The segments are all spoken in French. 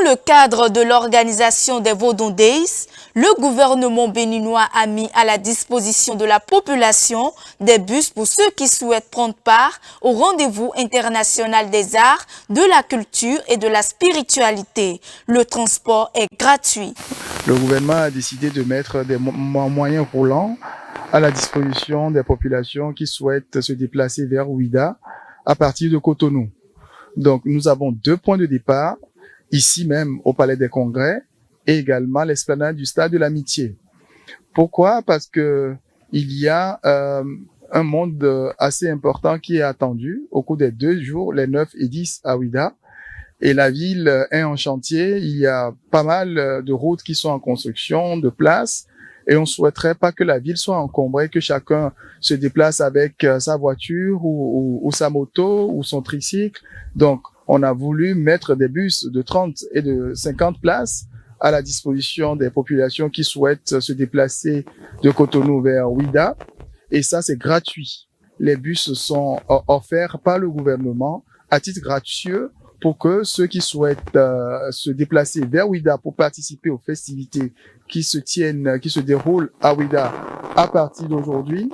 le cadre de l'organisation des Vodou Days, le gouvernement béninois a mis à la disposition de la population des bus pour ceux qui souhaitent prendre part au rendez-vous international des arts, de la culture et de la spiritualité. Le transport est gratuit. Le gouvernement a décidé de mettre des moyens roulants à la disposition des populations qui souhaitent se déplacer vers Ouidah à partir de Cotonou. Donc, nous avons 2 points de départ, ici même au Palais des Congrès et également l'esplanade du Stade de l'Amitié. Pourquoi? Parce que il y a un monde assez important qui est attendu au cours des 2 jours, les 9 et 10 à Ouidah. Et la ville est en chantier, il y a pas mal de routes qui sont en construction, de places, et on souhaiterait pas que la ville soit encombrée, que chacun se déplace avec sa voiture ou sa moto ou son tricycle. Donc, on a voulu mettre des bus de 30 et de 50 places à la disposition des populations qui souhaitent se déplacer de Cotonou vers Ouidah. Et ça, c'est gratuit. Les bus sont offerts par le gouvernement à titre gratuit pour que ceux qui souhaitent se déplacer vers Ouidah pour participer aux festivités qui se déroulent à Ouidah à partir d'aujourd'hui,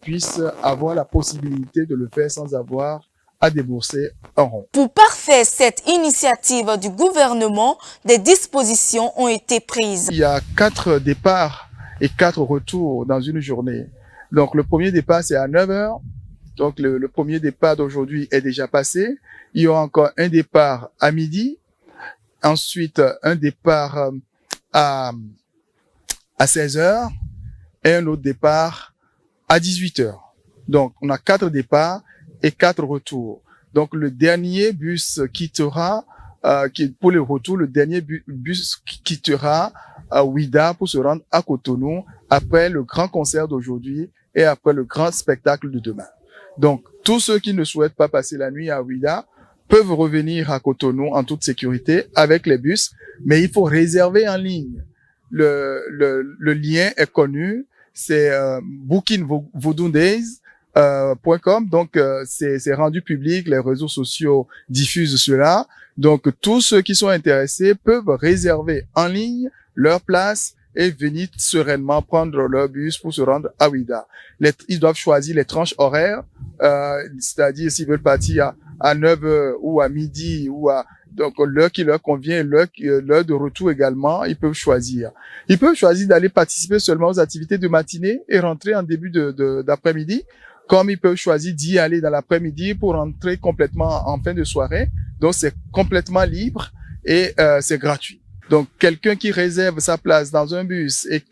puissent avoir la possibilité de le faire sans avoir à débourser un rond. Pour parfaire cette initiative du gouvernement, des dispositions ont été prises. Il y a 4 départs et 4 retours dans une journée. Donc le premier départ, c'est à 9h. Donc le premier départ d'aujourd'hui est déjà passé. Il y aura encore un départ à midi. Ensuite, un départ à 16h et un autre départ à 18h. Donc, on a 4 départs et 4 retours. Donc, le dernier bus quittera, pour le retour, le dernier bus quittera à Ouidah pour se rendre à Cotonou après le grand concert d'aujourd'hui et après le grand spectacle de demain. Donc, tous ceux qui ne souhaitent pas passer la nuit à Ouidah peuvent revenir à Cotonou en toute sécurité avec les bus, mais il faut réserver en ligne. Le lien est connu, c'est bookingvodoudays.com, donc c'est rendu public, les réseaux sociaux diffusent cela. Donc tous ceux qui sont intéressés peuvent réserver en ligne leur place et venir sereinement prendre leur bus pour se rendre à Ouidah. Ils doivent choisir les tranches horaires, c'est-à-dire s'ils veulent partir à 9h ou à midi ou donc l'heure qui leur convient, l'heure de retour également, ils peuvent choisir. Ils peuvent choisir d'aller participer seulement aux activités de matinée et rentrer en début d'après-midi, comme ils peuvent choisir d'y aller dans l'après-midi pour rentrer complètement en fin de soirée. Donc c'est complètement libre et c'est gratuit. Donc quelqu'un qui réserve sa place dans un bus et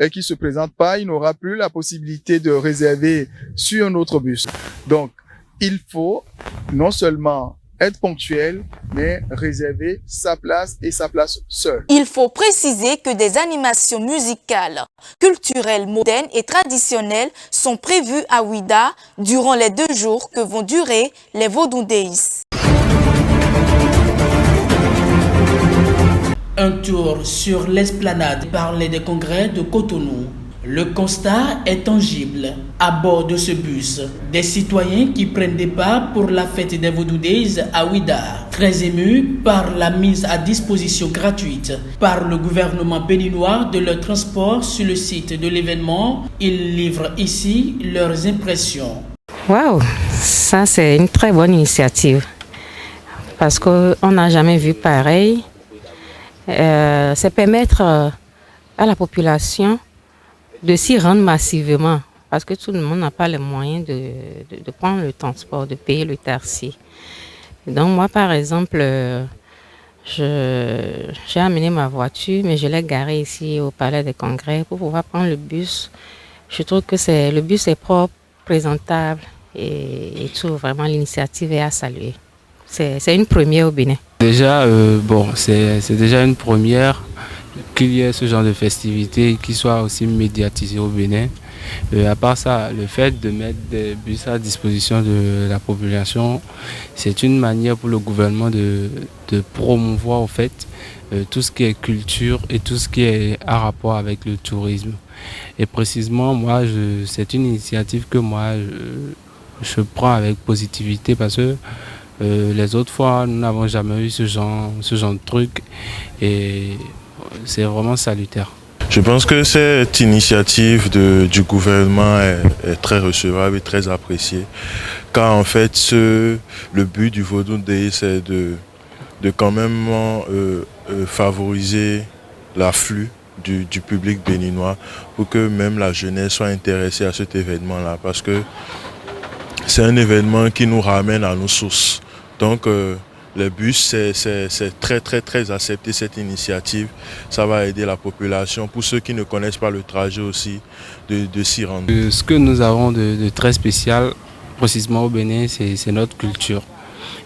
qui se présente pas, il n'aura plus la possibilité de réserver sur un autre bus. Donc il faut non seulement être ponctuel, mais réserver sa place et sa place seule. Il faut préciser que des animations musicales, culturelles, modernes et traditionnelles sont prévues à Ouidah durant les 2 jours que vont durer les Vodou Days. Un tour sur l'esplanade Palais des Congrès de Cotonou. Le constat est tangible. À bord de ce bus, des citoyens qui prennent des pas pour la fête des Vodou Days à Ouidah. Très émus par la mise à disposition gratuite par le gouvernement béninois de leur transport sur le site de l'événement, ils livrent ici leurs impressions. Waouh, ça c'est une très bonne initiative parce qu'on n'a jamais vu pareil. C'est permettre à la population de s'y rendre massivement parce que tout le monde n'a pas les moyens de prendre le transport, de payer le taxi. Donc moi par exemple, j'ai amené ma voiture mais je l'ai garée ici au Palais des Congrès pour pouvoir prendre le bus. Je trouve que le bus est propre, présentable et tout, vraiment l'initiative est à saluer. C'est une première au Bénin. Déjà, c'est déjà une première qu'il y ait ce genre de festivités qui soit aussi médiatisé au Bénin. À part ça, le fait de mettre des bus à disposition de la population, c'est une manière pour le gouvernement de promouvoir au fait tout ce qui est culture et tout ce qui est à rapport avec le tourisme. Et précisément, moi, c'est une initiative que moi, je prends avec positivité parce que Les autres fois, nous n'avons jamais eu ce genre de truc et c'est vraiment salutaire. Je pense que cette initiative du gouvernement est très recevable et très appréciée, car en fait le but du Vodou Day, c'est de quand même favoriser l'afflux du public béninois pour que même la jeunesse soit intéressée à cet événement-là, parce que c'est un événement qui nous ramène à nos sources. Donc le bus, c'est très accepté cette initiative. Ça va aider la population, pour ceux qui ne connaissent pas le trajet aussi, de s'y rendre. Ce que nous avons de très spécial, précisément au Bénin, c'est notre culture.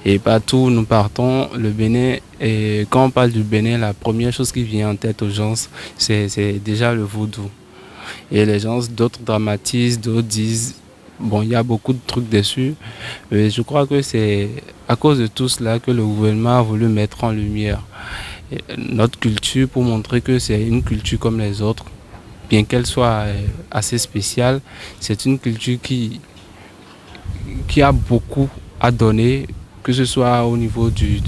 Et partout où nous partons, le Bénin, et quand on parle du Bénin, la première chose qui vient en tête aux gens, c'est déjà le vaudou. Et les gens, d'autres dramatisent, d'autres disent, bon, il y a beaucoup de trucs dessus, mais je crois que c'est à cause de tout cela que le gouvernement a voulu mettre en lumière notre culture pour montrer que c'est une culture comme les autres, bien qu'elle soit assez spéciale. C'est une culture qui a beaucoup à donner, que ce soit au niveau du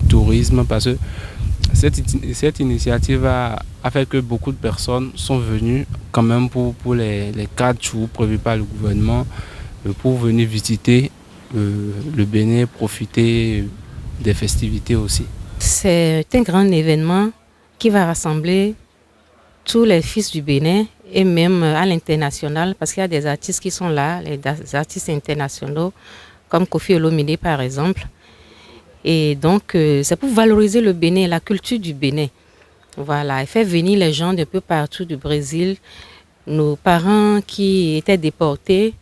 tourisme, parce que cette initiative a fait que beaucoup de personnes sont venues quand même pour les 4 jours prévus par le gouvernement pour venir visiter le Bénin, profiter des festivités aussi. C'est un grand événement qui va rassembler tous les fils du Bénin et même à l'international, parce qu'il y a des artistes qui sont là, les artistes internationaux, comme Kofi Olomide par exemple. Et donc, c'est pour valoriser le Bénin, la culture du Bénin. Voilà, et faire venir les gens d'un peu partout du Brésil, nos parents qui étaient déportés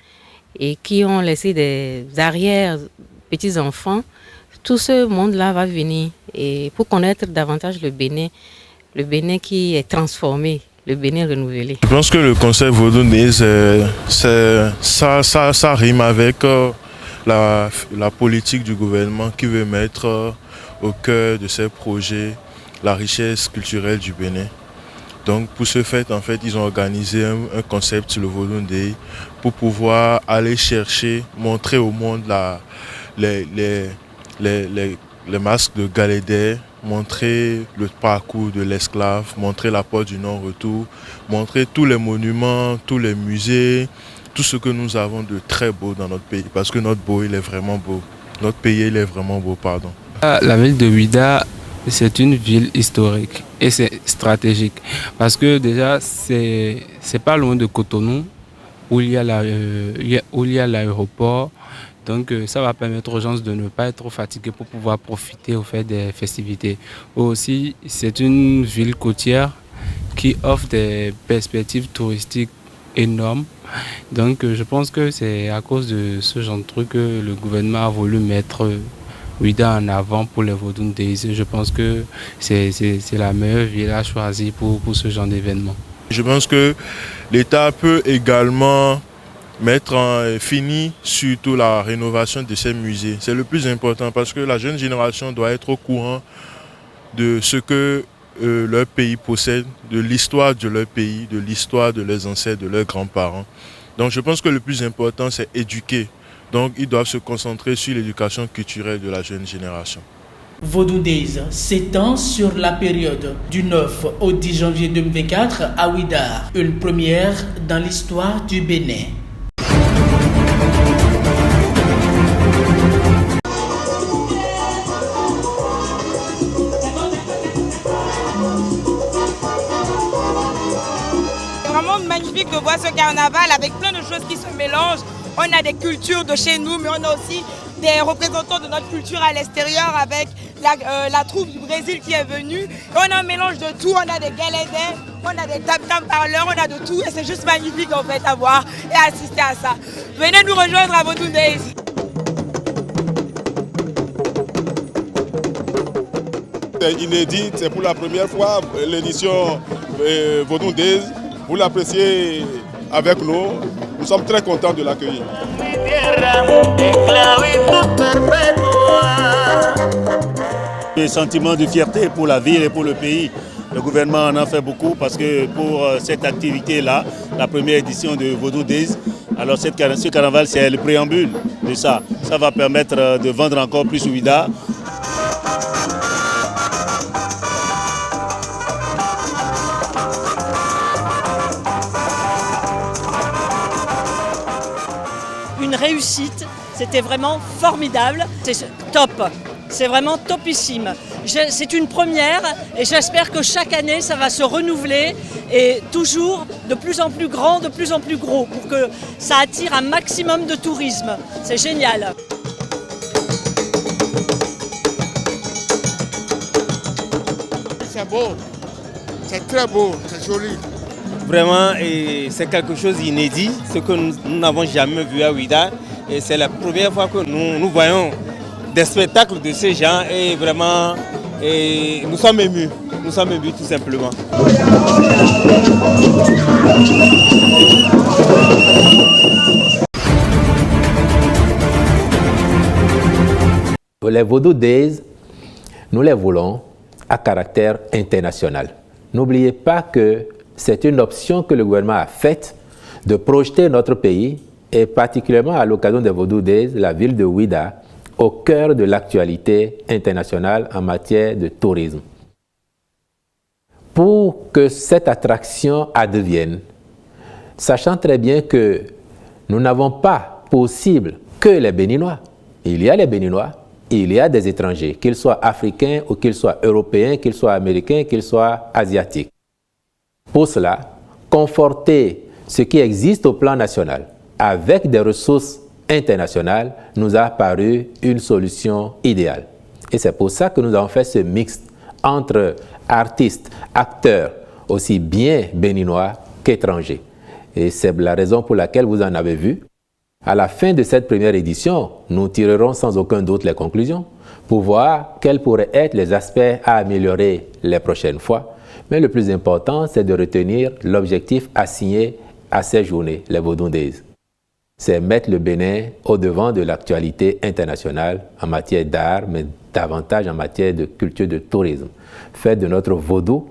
et qui ont laissé des arrière-petits-enfants. Tout ce monde-là va venir et pour connaître davantage le Bénin qui est transformé, le Bénin renouvelé. Je pense que le concept Vodou Day, ça rime avec la politique du gouvernement qui veut mettre au cœur de ses projets la richesse culturelle du Bénin. Donc pour ce fait, en fait, ils ont organisé un concept sur le Vodou Day pour pouvoir aller chercher, montrer au monde les masques de Galédé, montrer le parcours de l'esclave, montrer la porte du non-retour, montrer tous les monuments, tous les musées, tout ce que nous avons de très beau dans notre pays, parce que notre pays, il est vraiment beau. Notre pays, il est vraiment beau, pardon. La ville de Ouidah, c'est une ville historique et c'est stratégique, parce que déjà, c'est pas loin de Cotonou, où il y a l'aéroport. Donc ça va permettre aux gens de ne pas être trop fatigués pour pouvoir profiter au fait des festivités. Aussi, c'est une ville côtière qui offre des perspectives touristiques énormes. Donc je pense que c'est à cause de ce genre de truc que le gouvernement a voulu mettre Ouidah en avant pour les Vodou Days. Je pense que c'est la meilleure ville à choisir pour ce genre d'événement. Je pense que l'État peut également fini surtout la rénovation de ces musées. C'est le plus important parce que la jeune génération doit être au courant de ce que leur pays possède, de l'histoire de leur pays, de l'histoire de leurs ancêtres, de leurs grands-parents. Donc je pense que le plus important, c'est éduquer. Donc ils doivent se concentrer sur l'éducation culturelle de la jeune génération. Vodou Days s'étend sur la période du 9 au 10 janvier 2024 à Ouidah, une première dans l'histoire du Bénin. Magnifique de voir ce carnaval avec plein de choses qui se mélangent. On a des cultures de chez nous, mais on a aussi des représentants de notre culture à l'extérieur avec la troupe du Brésil qui est venue. Et on a un mélange de tout, on a des galédés, on a des tam-tam parleurs, on a de tout et c'est juste magnifique en fait à voir et à assister à ça. Venez nous rejoindre à Vodou Days. C'est inédit, c'est pour la première fois l'édition Vodou Days. Vous l'appréciez avec nous. Nous sommes très contents de l'accueillir. Le sentiment de fierté pour la ville et pour le pays. Le gouvernement en a fait beaucoup parce que pour cette activité-là, la première édition de Vodou Days, alors ce carnaval c'est le préambule de ça. Ça va permettre de vendre encore plus Ouida. Une réussite, c'était vraiment formidable, c'est top, c'est vraiment topissime. C'est une première et j'espère que chaque année ça va se renouveler et toujours de plus en plus grand, de plus en plus gros pour que ça attire un maximum de tourisme. C'est génial. C'est beau, c'est très beau, c'est joli. Vraiment, c'est quelque chose d'inédit, ce que nous n'avons jamais vu à Ouida. Et c'est la première fois que nous voyons des spectacles de ces gens et vraiment, nous sommes émus tout simplement. Les Vodou Days, nous les voulons à caractère international. N'oubliez pas que c'est une option que le gouvernement a faite de projeter notre pays et particulièrement à l'occasion des Vodou Days, la ville de Ouida, au cœur de l'actualité internationale en matière de tourisme. Pour que cette attraction advienne, sachant très bien que nous n'avons pas possible que les Béninois, il y a les Béninois, il y a des étrangers, qu'ils soient africains ou qu'ils soient européens, qu'ils soient américains, qu'ils soient asiatiques. Pour cela, conforter ce qui existe au plan national avec des ressources internationales nous a paru une solution idéale. Et c'est pour ça que nous avons fait ce mix entre artistes, acteurs, aussi bien béninois qu'étrangers. Et c'est la raison pour laquelle vous en avez vu. À la fin de cette première édition, nous tirerons sans aucun doute les conclusions pour voir quels pourraient être les aspects à améliorer les prochaines fois. Mais le plus important, c'est de retenir l'objectif assigné à ces journées, les Vodou Days. C'est mettre le Bénin au devant de l'actualité internationale en matière d'art, mais davantage en matière de culture de tourisme. Faire de notre vaudou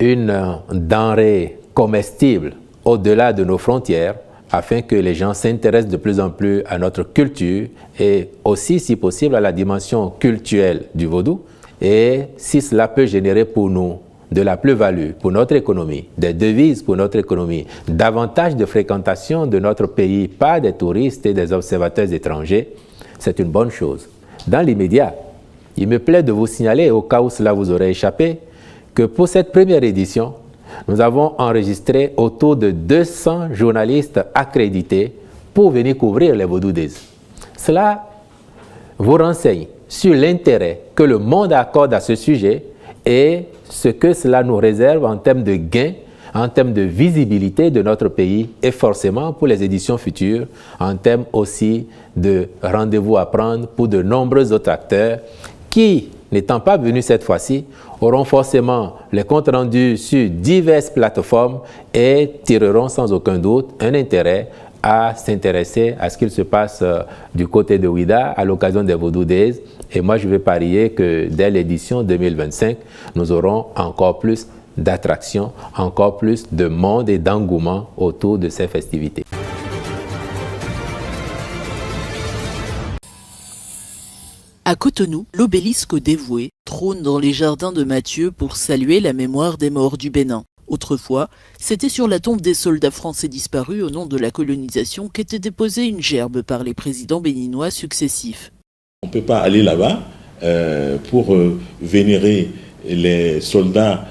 une denrée comestible au-delà de nos frontières, afin que les gens s'intéressent de plus en plus à notre culture et aussi, si possible, à la dimension culturelle du vaudou. Et si cela peut générer pour nous de la plus-value pour notre économie, des devises pour notre économie, davantage de fréquentation de notre pays par des touristes et des observateurs étrangers, c'est une bonne chose. Dans l'immédiat, il me plaît de vous signaler, au cas où cela vous aurait échappé, que pour cette première édition, nous avons enregistré autour de 200 journalistes accrédités pour venir couvrir les Vodou Days. Cela vous renseigne sur l'intérêt que le monde accorde à ce sujet et ce que cela nous réserve en termes de gains, en termes de visibilité de notre pays et forcément pour les éditions futures, en termes aussi de rendez-vous à prendre pour de nombreux autres acteurs qui, n'étant pas venus cette fois-ci, auront forcément les comptes rendus sur diverses plateformes et tireront sans aucun doute un intérêt à s'intéresser à ce qu'il se passe du côté de Ouida à l'occasion des Vodou Days. Et moi, je vais parier que dès l'édition 2025, nous aurons encore plus d'attractions, encore plus de monde et d'engouement autour de ces festivités. À Cotonou, l'obélisque dévoué trône dans les jardins de Mathieu pour saluer la mémoire des morts du Bénin. Autrefois, c'était sur la tombe des soldats français disparus au nom de la colonisation qu'était déposée une gerbe par les présidents béninois successifs. On ne peut pas aller là-bas pour vénérer les soldats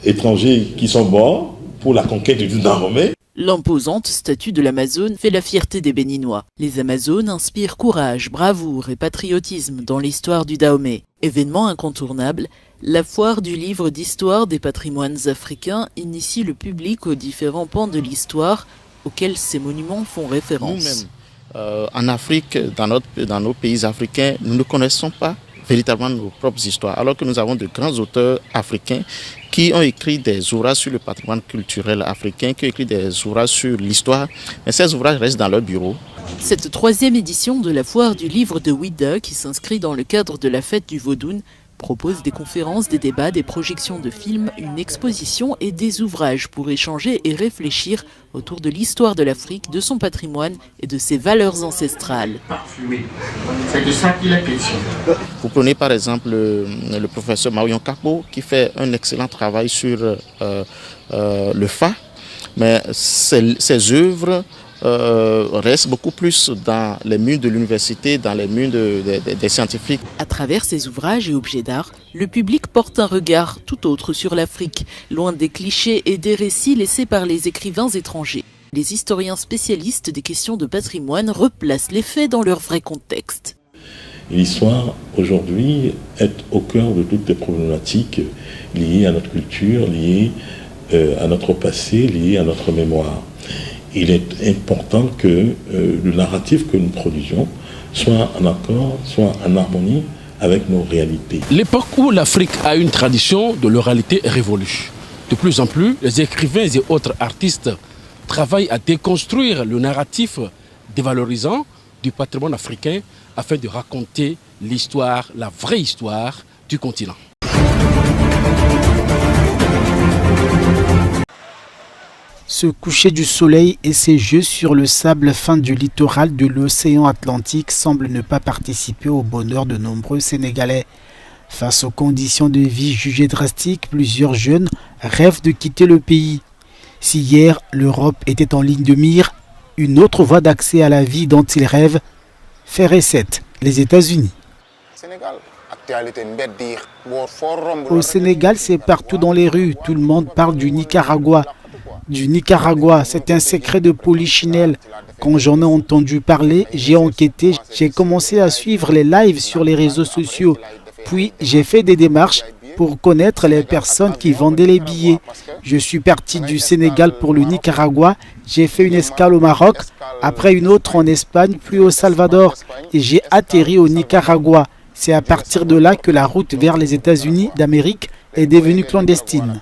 étrangers qui sont morts pour la conquête du Dahomey. L'imposante statue de l'Amazone fait la fierté des Béninois. Les Amazones inspirent courage, bravoure et patriotisme dans l'histoire du Dahomey. Événement incontournable, la foire du livre d'histoire des patrimoines africains initie le public aux différents pans de l'histoire auxquels ces monuments font référence. Nous-mêmes, en Afrique, dans nos pays africains, nous ne connaissons pas véritablement nos propres histoires, alors que nous avons de grands auteurs africains qui ont écrit des ouvrages sur le patrimoine culturel africain, qui ont écrit des ouvrages sur l'histoire, mais ces ouvrages restent dans leur bureau. Cette troisième édition de la foire du livre de Ouida, qui s'inscrit dans le cadre de la fête du Vaudoun, propose des conférences, des débats, des projections de films, une exposition et des ouvrages pour échanger et réfléchir autour de l'histoire de l'Afrique, de son patrimoine et de ses valeurs ancestrales. C'est de ça qu'il est question. Vous prenez par exemple le professeur Marion Capo qui fait un excellent travail sur le Fa, mais ses œuvres reste beaucoup plus dans les murs de l'université, dans les murs des scientifiques. À travers ces ouvrages et objets d'art, le public porte un regard tout autre sur l'Afrique, loin des clichés et des récits laissés par les écrivains étrangers. Les historiens spécialistes des questions de patrimoine replacent les faits dans leur vrai contexte. L'histoire, aujourd'hui, est au cœur de toutes les problématiques liées à notre culture, liées à notre passé, liées à notre mémoire. Il est important que le narratif que nous produisons soit en accord, soit en harmonie avec nos réalités. L'époque où l'Afrique a une tradition de l'oralité est révolue. De plus en plus, les écrivains et autres artistes travaillent à déconstruire le narratif dévalorisant du patrimoine africain afin de raconter l'histoire, la vraie histoire du continent. Ce coucher du soleil et ses jeux sur le sable fin du littoral de l'océan Atlantique semblent ne pas participer au bonheur de nombreux Sénégalais. Face aux conditions de vie jugées drastiques, plusieurs jeunes rêvent de quitter le pays. Si hier, l'Europe était en ligne de mire, une autre voie d'accès à la vie dont ils rêvent ferait cette, les États-Unis. Au Sénégal, c'est partout dans les rues, tout le monde parle du Nicaragua. C'est un secret de polichinelle. Quand j'en ai entendu parler, j'ai enquêté, j'ai commencé à suivre les lives sur les réseaux sociaux. Puis j'ai fait des démarches pour connaître les personnes qui vendaient les billets. Je suis parti du Sénégal pour le Nicaragua, j'ai fait une escale au Maroc, après une autre en Espagne, puis au Salvador, et j'ai atterri au Nicaragua. C'est à partir de là que la route vers les États-Unis d'Amérique est devenue clandestine.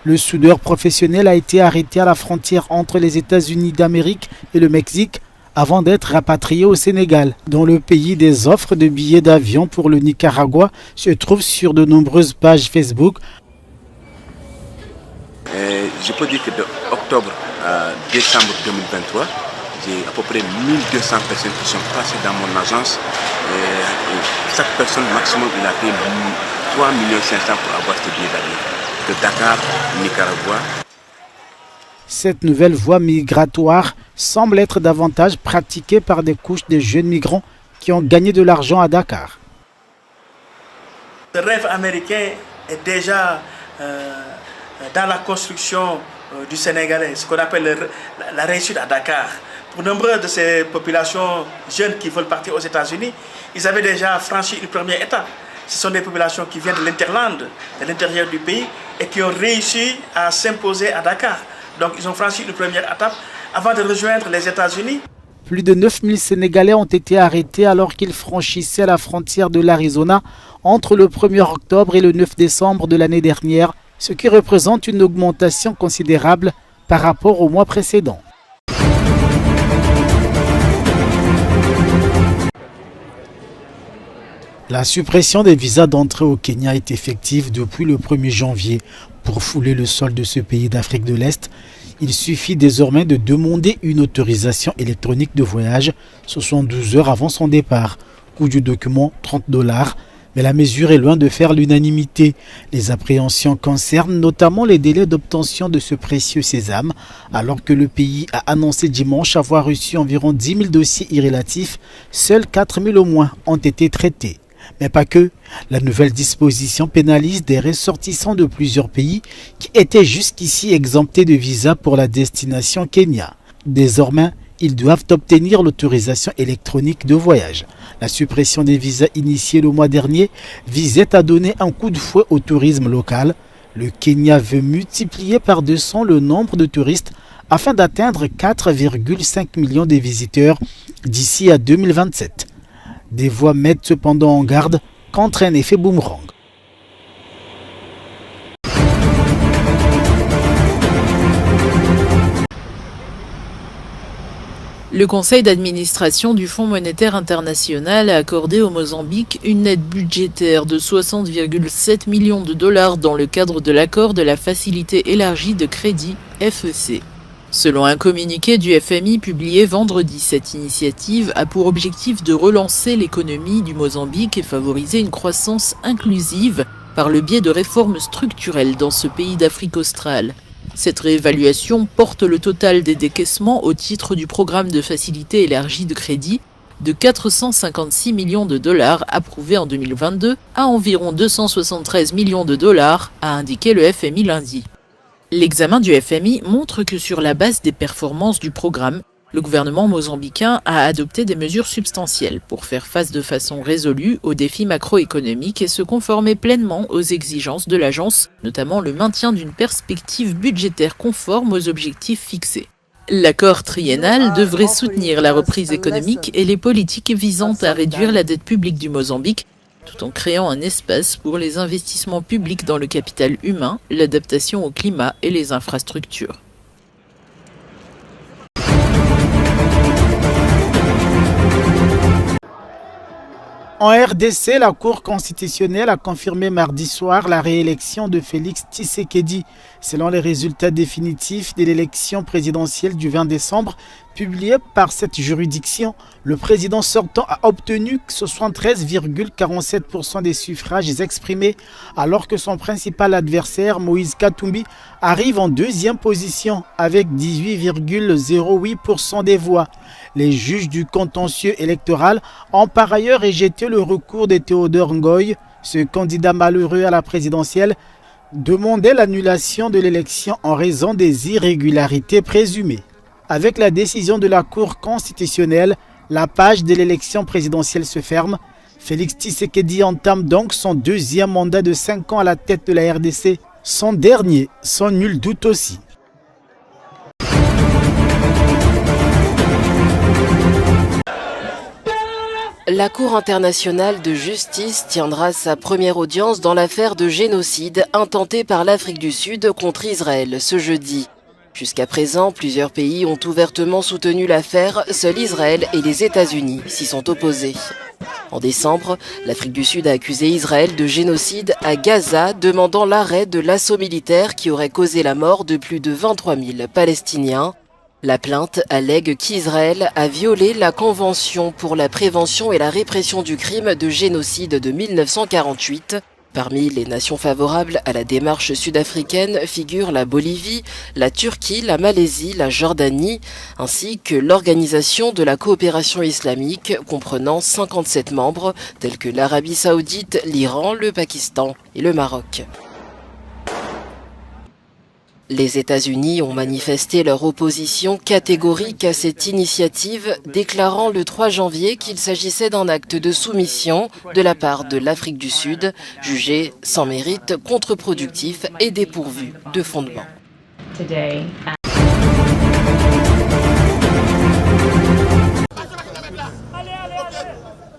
Le soudeur professionnel a été arrêté à la frontière entre les États-Unis d'Amérique et le Mexique avant d'être rapatrié au Sénégal. Dans le pays, des offres de billets d'avion pour le Nicaragua se trouvent sur de nombreuses pages Facebook. Je peux dire que de octobre à décembre 2023, j'ai à peu près 1200 personnes qui sont passées dans mon agence. Et chaque personne, maximum, il a payé 3 500 000 pour avoir ce billet d'avion. De Dakar, Nicaragua. Cette nouvelle voie migratoire semble être davantage pratiquée par des couches de jeunes migrants qui ont gagné de l'argent à Dakar. Le rêve américain est déjà dans la construction du Sénégalais, ce qu'on appelle la réussite à Dakar. Pour nombre de ces populations jeunes qui veulent partir aux États-Unis, ils avaient déjà franchi une première étape. Ce sont des populations qui viennent de l'Interland, de l'intérieur du pays, et qui ont réussi à s'imposer à Dakar. Donc ils ont franchi une première étape avant de rejoindre les États-Unis. Plus de 9000 Sénégalais ont été arrêtés alors qu'ils franchissaient la frontière de l'Arizona entre le 1er octobre et le 9 décembre de l'année dernière, ce qui représente une augmentation considérable par rapport au mois précédent. La suppression des visas d'entrée au Kenya est effective depuis le 1er janvier. Pour fouler le sol de ce pays d'Afrique de l'Est, il suffit désormais de demander une autorisation électronique de voyage 72 heures avant son départ. Coût du document, $30. Mais la mesure est loin de faire l'unanimité. Les appréhensions concernent notamment les délais d'obtention de ce précieux sésame, alors que le pays a annoncé dimanche avoir reçu environ 10 000 dossiers irrélatifs. Seuls 4 000 au moins ont été traités. Mais pas que. La nouvelle disposition pénalise des ressortissants de plusieurs pays qui étaient jusqu'ici exemptés de visa pour la destination Kenya. Désormais, ils doivent obtenir l'autorisation électronique de voyage. La suppression des visas initiée le mois dernier visait à donner un coup de fouet au tourisme local. Le Kenya veut multiplier par 200 le nombre de touristes afin d'atteindre 4,5 millions de visiteurs d'ici à 2027. Des voix mettent cependant en garde contre un effet boomerang. Le conseil d'administration du Fonds monétaire international a accordé au Mozambique une aide budgétaire de 60,7 millions de dollars dans le cadre de l'accord de la facilité élargie de crédit FEC. Selon un communiqué du FMI publié vendredi, cette initiative a pour objectif de relancer l'économie du Mozambique et favoriser une croissance inclusive par le biais de réformes structurelles dans ce pays d'Afrique australe. Cette réévaluation porte le total des décaissements au titre du programme de facilité élargie de crédit de 456 millions de dollars approuvés en 2022 à environ 273 millions de dollars, a indiqué le FMI lundi. L'examen du FMI montre que sur la base des performances du programme, le gouvernement mozambicain a adopté des mesures substantielles pour faire face de façon résolue aux défis macroéconomiques et se conformer pleinement aux exigences de l'agence, notamment le maintien d'une perspective budgétaire conforme aux objectifs fixés. L'accord triennal devrait soutenir la reprise économique et les politiques visant à réduire la dette publique du Mozambique, tout en créant un espace pour les investissements publics dans le capital humain, l'adaptation au climat et les infrastructures. En RDC, la Cour constitutionnelle a confirmé mardi soir la réélection de Félix Tshisekedi. Selon les résultats définitifs de l'élection présidentielle du 20 décembre, publiés par cette juridiction, le président sortant a obtenu 73,47% des suffrages exprimés, alors que son principal adversaire, Moïse Katumbi, arrive en deuxième position avec 18,08% des voix. Les juges du contentieux électoral ont par ailleurs rejeté le recours de Théodore Ngoy, ce candidat malheureux à la présidentielle, demandait l'annulation de l'élection en raison des irrégularités présumées. Avec la décision de la Cour constitutionnelle, la page de l'élection présidentielle se ferme. Félix Tshisekedi entame donc son deuxième mandat de 5 ans à la tête de la RDC, son dernier sans nul doute aussi. La Cour internationale de justice tiendra sa première audience dans l'affaire de génocide intentée par l'Afrique du Sud contre Israël ce jeudi. Jusqu'à présent, plusieurs pays ont ouvertement soutenu l'affaire, seul Israël et les États-Unis s'y sont opposés. En décembre, l'Afrique du Sud a accusé Israël de génocide à Gaza, demandant l'arrêt de l'assaut militaire qui aurait causé la mort de plus de 23 000 Palestiniens. La plainte allègue qu'Israël a violé la Convention pour la prévention et la répression du crime de génocide de 1948. Parmi les nations favorables à la démarche sud-africaine figurent la Bolivie, la Turquie, la Malaisie, la Jordanie, ainsi que l'Organisation de la coopération islamique comprenant 57 membres tels que l'Arabie saoudite, l'Iran, le Pakistan et le Maroc. Les États-Unis ont manifesté leur opposition catégorique à cette initiative, déclarant le 3 janvier qu'il s'agissait d'un acte de soumission de la part de l'Afrique du Sud, jugé sans mérite, contre-productif et dépourvu de fondement.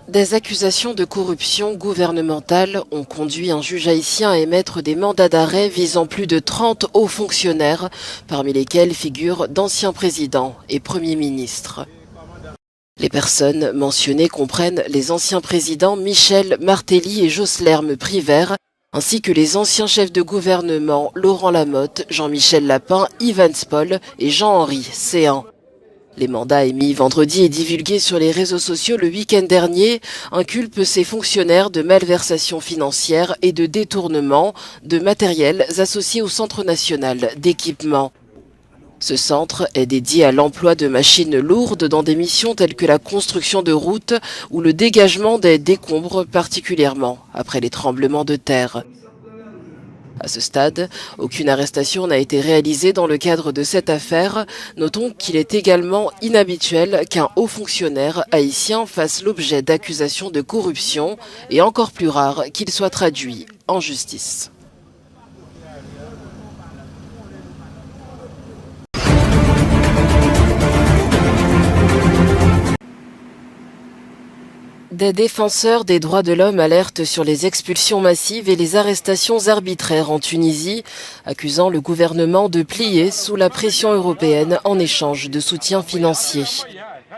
Des accusations de corruption gouvernementale ont conduit un juge haïtien à émettre des mandats d'arrêt visant plus de 30 hauts fonctionnaires, parmi lesquels figurent d'anciens présidents et premiers ministres. Les personnes mentionnées comprennent les anciens présidents Michel Martelly et Joslerme Privert, ainsi que les anciens chefs de gouvernement Laurent Lamotte, Jean-Michel Lapin, Yvan Spol et Jean-Henri Séan. Les mandats émis vendredi et divulgués sur les réseaux sociaux le week-end dernier inculpent ces fonctionnaires de malversation financière et de détournement de matériels associés au Centre national d'équipement. Ce centre est dédié à l'emploi de machines lourdes dans des missions telles que la construction de routes ou le dégagement des décombres, particulièrement après les tremblements de terre. À ce stade, aucune arrestation n'a été réalisée dans le cadre de cette affaire. Notons qu'il est également inhabituel qu'un haut fonctionnaire haïtien fasse l'objet d'accusations de corruption et encore plus rare qu'il soit traduit en justice. Des défenseurs des droits de l'homme alertent sur les expulsions massives et les arrestations arbitraires en Tunisie, accusant le gouvernement de plier sous la pression européenne en échange de soutien financier.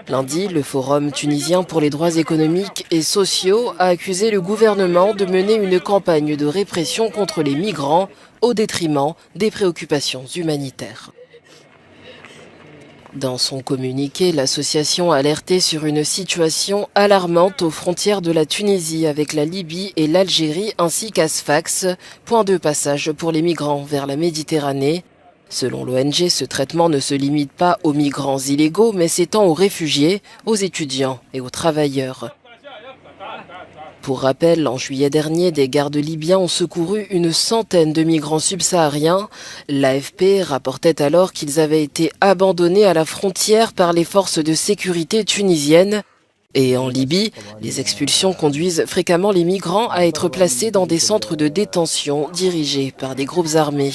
Lundi, le Forum tunisien pour les droits économiques et sociaux a accusé le gouvernement de mener une campagne de répression contre les migrants au détriment des préoccupations humanitaires. Dans son communiqué, l'association a alerté sur une situation alarmante aux frontières de la Tunisie avec la Libye et l'Algérie ainsi qu'à Sfax, point de passage pour les migrants vers la Méditerranée. Selon l'ONG, ce traitement ne se limite pas aux migrants illégaux, mais s'étend aux réfugiés, aux étudiants et aux travailleurs. Pour rappel, en juillet dernier, des gardes libyens ont secouru une centaine de migrants subsahariens. L'AFP rapportait alors qu'ils avaient été abandonnés à la frontière par les forces de sécurité tunisiennes. Et en Libye, les expulsions conduisent fréquemment les migrants à être placés dans des centres de détention dirigés par des groupes armés.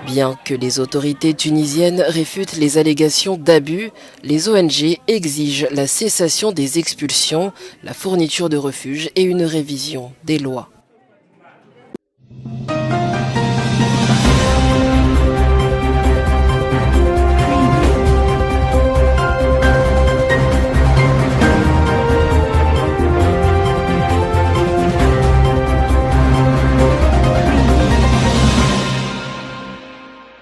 Bien que les autorités tunisiennes réfutent les allégations d'abus, les ONG exigent la cessation des expulsions, la fourniture de refuges et une révision des lois.